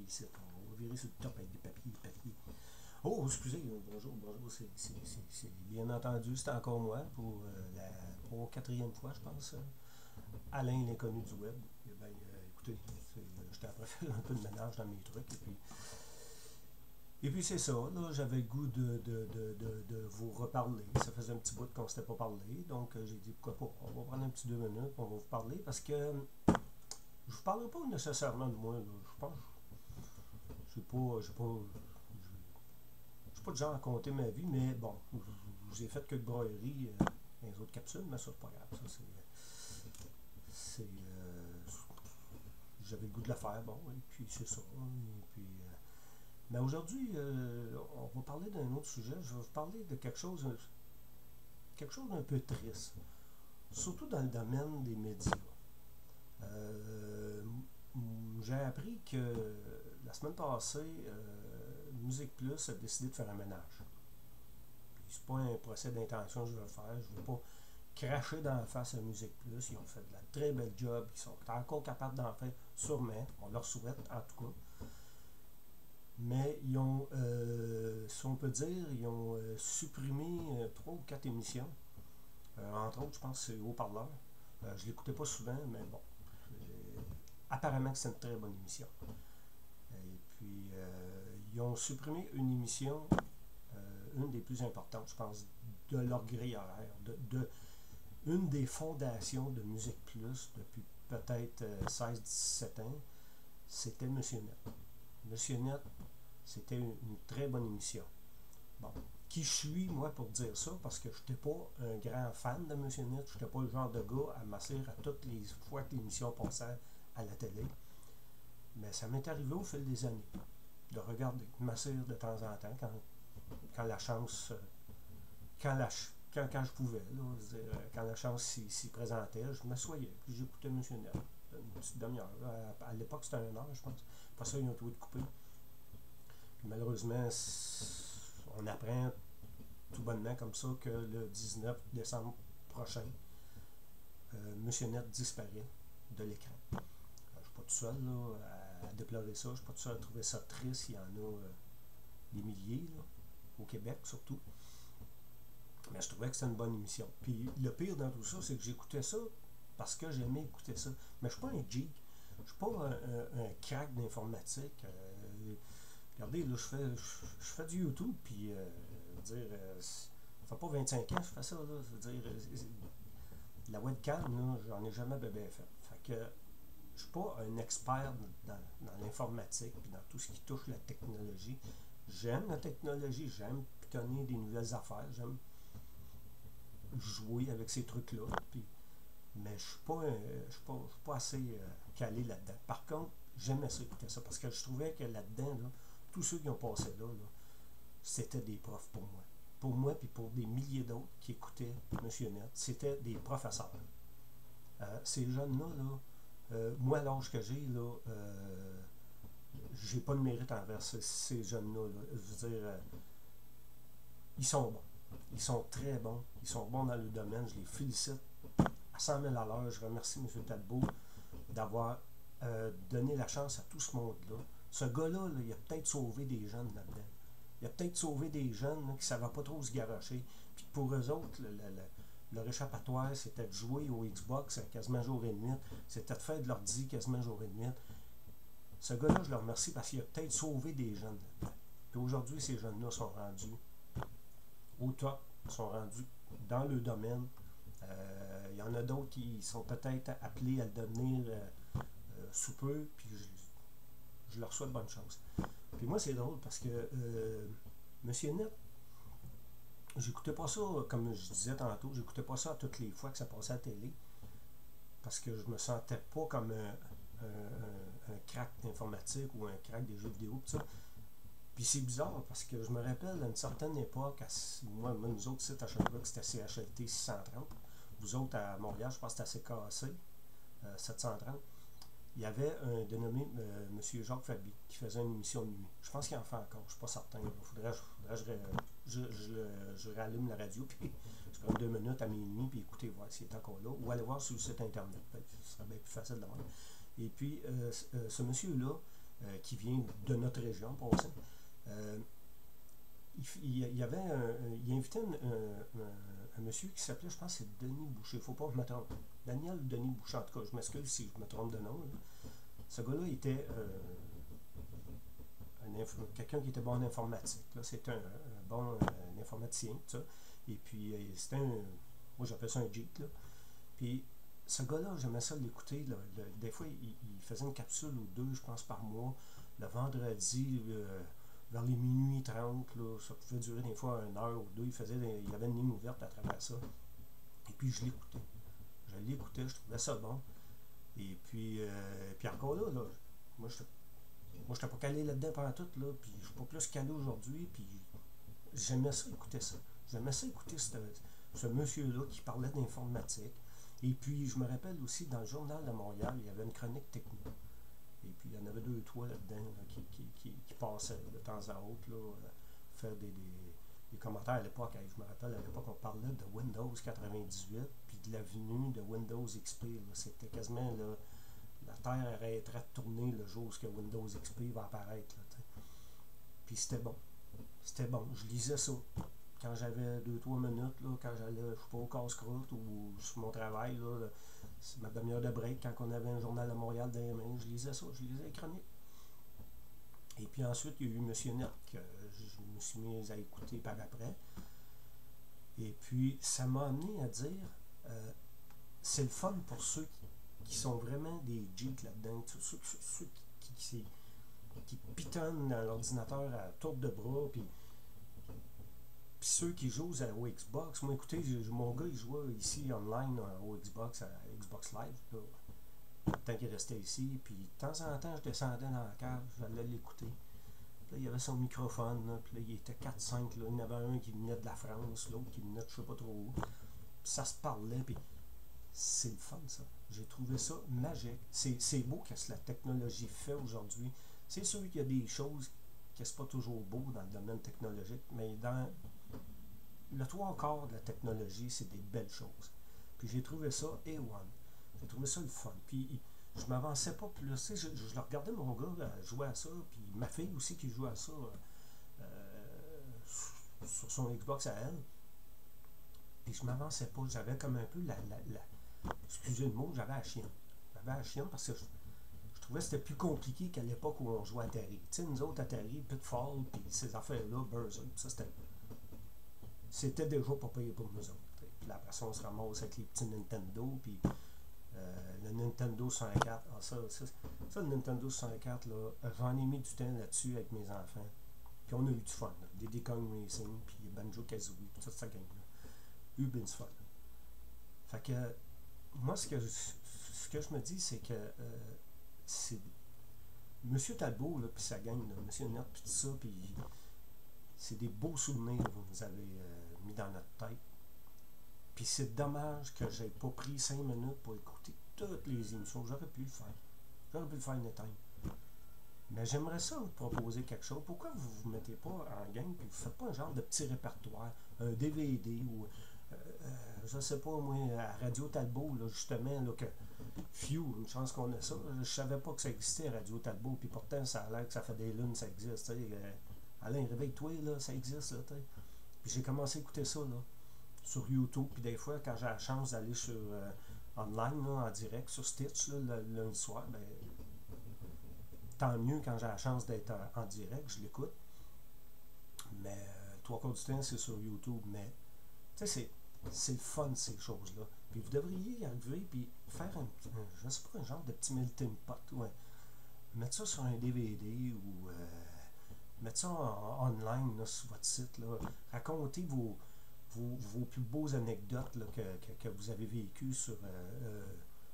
ici. On va virer sur le top avec des papiers. Oh, excusez, bonjour, c'est bien entendu, c'est encore moi pour la 4e fois, je pense. Alain, l'inconnu du web. Eh bien, écoutez, j'étais après faire un peu de ménage dans mes trucs. Et puis c'est ça, là, j'avais le goût de vous reparler. Ça faisait un petit bout qu'on ne s'était pas parlé. Donc j'ai dit pourquoi pas. On va prendre un petit 2 minutes, on va vous parler parce que je vous parlerai pas nécessairement de moi. Là. Je pense. J'ai pas de genre à compter ma vie, mais bon, je vous ai fait quelques broyeries dans les autres capsules, mais ça c'est pas grave. Ça j'avais le goût de le faire, bon, et puis c'est ça. Et puis mais aujourd'hui, on va parler d'un autre sujet. Je vais vous parler de quelque chose d'un peu triste, surtout dans le domaine des médias. Euh, j'ai appris que la semaine passée, Musique Plus a décidé de faire un ménage. C'est pas un procès d'intention que je veux faire. Je veux pas cracher dans la face à Musique Plus. Ils ont fait de la très belle job. Ils sont encore capables d'en faire, sûrement. On leur souhaite, en tout cas. Mais ils ont, si on peut dire, ils ont supprimé 3 ou 4 émissions. Entre autres, je pense que c'est Haut-Parleur. Je ne l'écoutais pas souvent, mais bon. Apparemment que c'est une très bonne émission. Et puis, ils ont supprimé une émission, une des plus importantes, je pense, de leur grille horaire, une des fondations de Musique Plus depuis peut-être 16-17 ans, c'était Monsieur Net. Monsieur Net, c'était une très bonne émission. Bon, qui je suis, moi, pour dire ça, parce que je n'étais pas un grand fan de Monsieur Net, je n'étais pas le genre de gars à m'asseoir à toutes les fois que l'émission passait à la télé. Mais ça m'est arrivé au fil des années de regarder, de m'asseoir de temps en temps quand la chance, quand je pouvais, là, quand la chance s'y présentait, je m'assoyais, puis j'écoutais Monsieur Net, une petite demi-heure. À l'époque, c'était 1 heure, je pense. Pas ça, ils ont tout coupé. Puis malheureusement, on apprend tout bonnement comme ça que le 19 décembre prochain, Monsieur Net disparaît de l'écran. Je ne suis pas tout seul là, à déplorer ça, je ne suis pas tout seul à trouver ça triste. Il y en a des milliers, là, au Québec surtout. Mais je trouvais que c'était une bonne émission. Puis le pire dans tout ça, c'est que j'écoutais ça parce que j'aimais écouter ça. Mais je ne suis pas un geek, je ne suis pas un crack d'informatique. Regardez, là, je fais du YouTube, puis ça fait pas 25 ans que je fais ça, là. Je veux dire, la webcam, là, j'en ai jamais bébé fait. Fait que je suis pas un expert dans l'informatique, puis dans tout ce qui touche la technologie. J'aime la technologie, j'aime pitonner des nouvelles affaires, j'aime jouer avec ces trucs-là, puis, mais je suis pas assez calé là-dedans. Par contre, j'aimais ça écouter ça, parce que je trouvais que là-dedans, là, tous ceux qui ont passé là, c'était des profs pour moi. Pour moi, puis pour des milliers d'autres qui écoutaient Monsieur Net, c'était des professeurs. Ces jeunes-là, moi, à l'âge que j'ai, j'ai pas de mérite envers ces jeunes-là. Je veux dire, ils sont bons. Ils sont très bons. Ils sont bons dans le domaine. Je les félicite à 100 000 à l'heure. Je remercie M. Talbot d'avoir donné la chance à tout ce monde-là. Ce gars-là, il a peut-être sauvé des jeunes là-dedans. Il a peut-être sauvé des jeunes là, qui ne savaient pas trop se garocher. Puis pour eux autres, leur échappatoire, c'était de jouer au Xbox quasiment jour et nuit. C'était de faire de l'ordi quasiment jour et nuit. Ce gars-là, je le remercie parce qu'il a peut-être sauvé des jeunes là-dedans. Puis aujourd'hui, ces jeunes-là sont rendus au top, sont rendus dans le domaine. Il y en a d'autres qui sont peut-être appelés à le devenir sous peu, puis je leur souhaite bonne chance. Puis moi, c'est drôle parce que Monsieur Net, j'écoutais pas ça, comme je disais tantôt, j'écoutais pas ça toutes les fois que ça passait à la télé, parce que je me sentais pas comme un crack d'informatique ou un crack des jeux vidéo, pis ça. Puis c'est bizarre parce que je me rappelle à une certaine époque, moi nous autres sites à Sherbrooke, c'était CHLT 630. Vous autres à Montréal, je pense que c'était CKC 730. Il y avait un dénommé M. Jacques Fabi qui faisait une émission de nuit. Je pense qu'il en fait encore, je ne suis pas certain. Il faudrait je rallume la radio, puis je prends 2 minutes à minuit, puis écoutez voir s'il est encore là, ou aller voir sur le site internet. Ce serait bien plus facile de voir. Et puis, ce monsieur-là, qui vient de notre région, pour ça. Il invitait un monsieur qui s'appelait, je pense, c'est Denis Boucher. Il ne faut pas que je me trompe. Daniel Denis Boucher, en tout cas, je m'excuse si je me trompe de nom. Là. Ce gars-là était quelqu'un qui était bon en informatique. C'était un bon informaticien, tout ça. Et puis, c'était moi, j'appelle ça un geek. Là. Puis, ce gars-là, j'aimais ça l'écouter. Des fois, il faisait une capsule ou deux, je pense, par mois. Le vendredi, vers les minuit 30, là, ça pouvait durer des fois 1 heure ou deux. Il y avait une ligne ouverte à travers ça. Et puis, je l'écoutais. Je trouvais ça bon. Et puis encore là, moi, je n'étais pas calé là-dedans pendant tout, là, puis je suis pas plus calé aujourd'hui, puis j'aimais ça écouter ça. J'aimais ça écouter ce monsieur-là qui parlait d'informatique. Et puis, je me rappelle aussi, dans le Journal de Montréal, il y avait une chronique technique. Et puis, il y en avait 2 ou 3 là-dedans là, qui passaient de temps à autre, là, faire des commentaires à l'époque. Je me rappelle, à l'époque, on parlait de Windows 98, puis de la venue de Windows XP. C'était quasiment, là, la Terre arrêterait de tourner le jour où Windows XP va apparaître. Là, puis c'était bon. C'était bon. Je lisais ça. Quand j'avais 2-3 minutes, là, quand j'allais, je sais pas, au casse-croûte ou sur mon travail, là, c'est ma demi-heure de break, quand on avait un journal à Montréal dans les mains, je lisais ça, je lisais les chroniques. Et puis ensuite, il y a eu Monsieur Net, que je me suis mis à écouter par après. Et puis, ça m'a amené à dire, c'est le fun pour ceux qui sont vraiment des geeks là-dedans, ceux qui pitonnent dans l'ordinateur à tour de bras, puis ceux qui jouent au Xbox. Moi, écoutez, mon gars, il jouait ici online au Xbox, à Xbox Live, là, tant qu'il restait ici. Puis de temps en temps, je descendais dans la cave, j'allais l'écouter. Là, il y avait son microphone, là, puis là, il était 4-5. Là. Il y en avait un qui venait de la France, l'autre qui venait de je sais pas trop où. Puis ça se parlait, puis c'est le fun, ça. J'ai trouvé ça magique. C'est beau qu'est-ce que la technologie fait aujourd'hui. C'est sûr qu'il y a des choses qui sont pas toujours beau dans le domaine technologique, mais dans le 3/4 de la technologie, c'est des belles choses. Puis j'ai trouvé ça A1. J'ai trouvé ça le fun. Puis je m'avançais pas plus. Tu sais, je regardais mon gars jouer à ça, puis ma fille aussi qui joue à ça sur son Xbox à elle. Puis je m'avançais pas. J'avais comme un peu excusez le mot, j'avais la chienne. J'avais la chienne parce que je trouvais que c'était plus compliqué qu'à l'époque où on jouait à Atari. Tu sais, nous autres, Atari, Pitfall, puis ces affaires-là, Berserk, ça c'était déjà pas payé pour nous autres. Puis après ça, on se ramasse avec les petits Nintendo, puis le Nintendo 64. Ah, ça, le Nintendo 64, là, j'en ai mis du temps là-dessus avec mes enfants. Puis on a eu du fun. Là. Diddy Kong Racing, puis Banjo-Kazooie, puis toute cette gang-là. Eu bien du fun. Fait que, moi, ce que je me dis, c'est que c'est Monsieur Talbot, puis sa gang, là, Monsieur Net, puis tout ça, puis c'est des beaux souvenirs que vous nous avez mis dans notre tête. Puis c'est dommage que j'ai pas pris 5 minutes pour écouter toutes les émissions. J'aurais pu le faire. J'aurais pu le faire anytime. Mais j'aimerais ça vous proposer quelque chose. Pourquoi vous ne vous mettez pas en gang et vous ne faites pas un genre de petit répertoire, un DVD ou je sais pas moi, à Radio Talbot, là, justement, là, que une chance qu'on a ça. Je savais pas que ça existait Radio Talbot, puis pourtant ça a l'air que ça fait des lunes, ça existe. Alain, réveille-toi, là, ça existe. Là, puis j'ai commencé à écouter ça là, sur YouTube, puis des fois, quand j'ai la chance d'aller sur online, là, en direct, sur Stitch, là, le lundi soir, ben, tant mieux quand j'ai la chance d'être en direct, je l'écoute. Mais 3/4 du temps, c'est sur YouTube. Mais, tu sais, c'est le fun, ces choses-là. Puis vous devriez y arriver, puis faire je sais pas, un genre de petit melting pot, ouais. Mettre ça sur un DVD ou mettre ça online là, sur votre site. Là. Racontez vos plus beaux anecdotes là, que vous avez vécues sur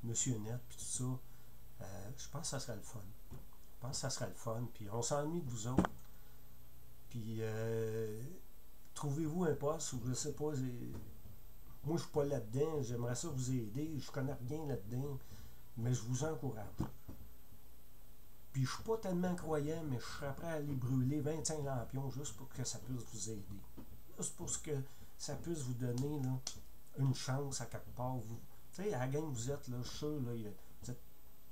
Monsieur Net, puis tout ça. Je pense que ça serait le fun. Je pense que ça serait le fun. Puis on s'ennuie de vous autres. Puis trouvez-vous un poste où je sais pas. Moi je suis pas là-dedans. J'aimerais ça vous aider. Je connais rien là-dedans. Mais je vous encourage. Puis je suis pas tellement croyant, mais je serais prêt à aller brûler 25 lampions juste pour que ça puisse vous aider. Juste pour que ça puisse vous donner là, une chance à quelque part. Tu sais, à la gang vous êtes, là, je suis sûr, là, vous êtes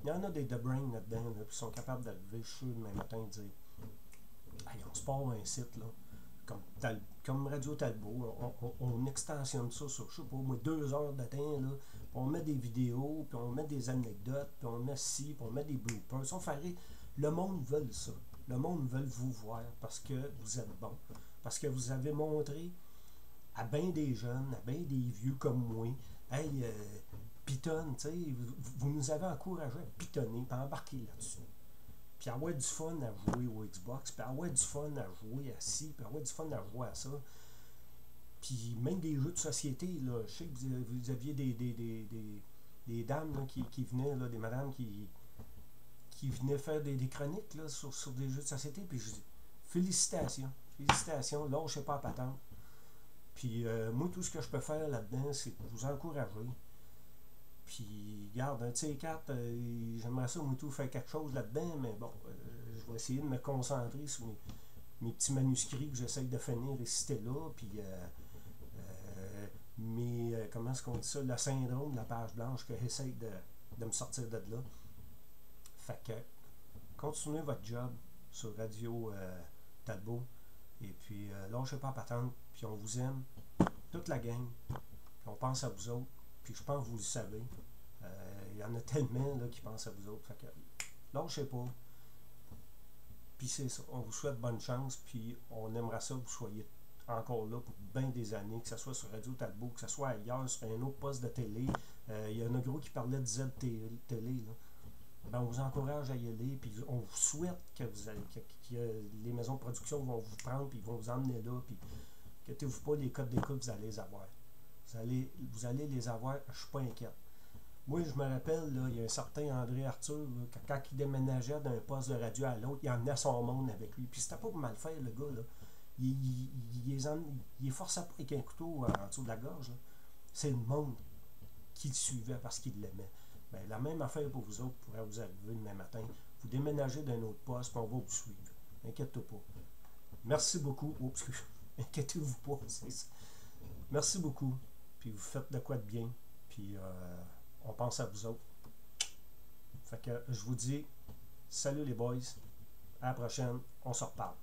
Il y en a des The Brain là-dedans, là, qui sont capables de lever le cheveu demain matin et dire hey, on se part un site, là, comme Radio Talbot, on extensionne ça sur, je sais pas, moi, 2 heures de temps, là, puis on met des vidéos, puis on met des anecdotes, puis on met ci, puis on met des bloopers. On ferait, le monde veut ça. Le monde veut vous voir parce que vous êtes bon. Parce que vous avez montré à bien des jeunes, à bien des vieux comme moi, hey, pitonne, tu sais, vous nous avez encouragé à pitonner, puis à embarquer là-dessus. Puis avoir du fun à jouer au Xbox, puis avoir du fun à jouer à ci, puis avoir du fun à jouer à ça. Puis même des jeux de société, là, je sais que vous aviez des dames là, qui venaient, là, des madames qui venaient faire des chroniques là, sur des jeux de société, puis je dis félicitations, félicitations, lâchez pas à patente. Puis moi, tout ce que je peux faire là-dedans, c'est vous encourager. Puis, regarde, un de ces quatre, j'aimerais ça, moi, tout, faire quelque chose là-dedans, mais bon, je vais essayer de me concentrer sur mes petits manuscrits que j'essaye de finir ici et là, puis comment est-ce qu'on dit ça, le syndrome de la page blanche que j'essaye de me sortir de là. Fait que, continuez votre job sur Radio Talbot, et puis lâchez pas à patente, puis on vous aime, toute la gang, puis on pense à vous autres. Puis je pense que vous le savez. Il y en a tellement là, qui pensent à vous autres. Fait que lâchez pas. Puis c'est ça. On vous souhaite bonne chance. Puis on aimerait ça que vous soyez encore là pour bien des années, que ce soit sur Radio Talbot, que ce soit ailleurs, sur un autre poste de télé. Il y en a gros qui parlaient de Z-Télé. Là. Ben, on vous encourage à y aller. Puis on vous souhaite que les maisons de production vont vous prendre. Puis ils vont vous emmener là. Puis inquiétez-vous pas, les codes d'écoute, vous allez les avoir. Vous allez les avoir, je ne suis pas inquiète. Moi, je me rappelle, là, il y a un certain André Arthur, là, quand il déménageait d'un poste de radio à l'autre, il emmenait son monde avec lui. Puis c'était pas pour mal faire, le gars. Là. Il est forçé pas avec un couteau en dessous de la gorge. Là. C'est le monde qui le suivait parce qu'il l'aimait. Ben, la même affaire pour vous autres pourrait vous arriver demain matin. Vous déménagez d'un autre poste, puis on va vous suivre. Inquiétez-vous pas. Merci beaucoup. Oups, inquiétez-vous pas. Merci beaucoup. Puis vous faites de quoi de bien, puis on pense à vous autres. Fait que je vous dis, salut les boys, à la prochaine, on se reparle.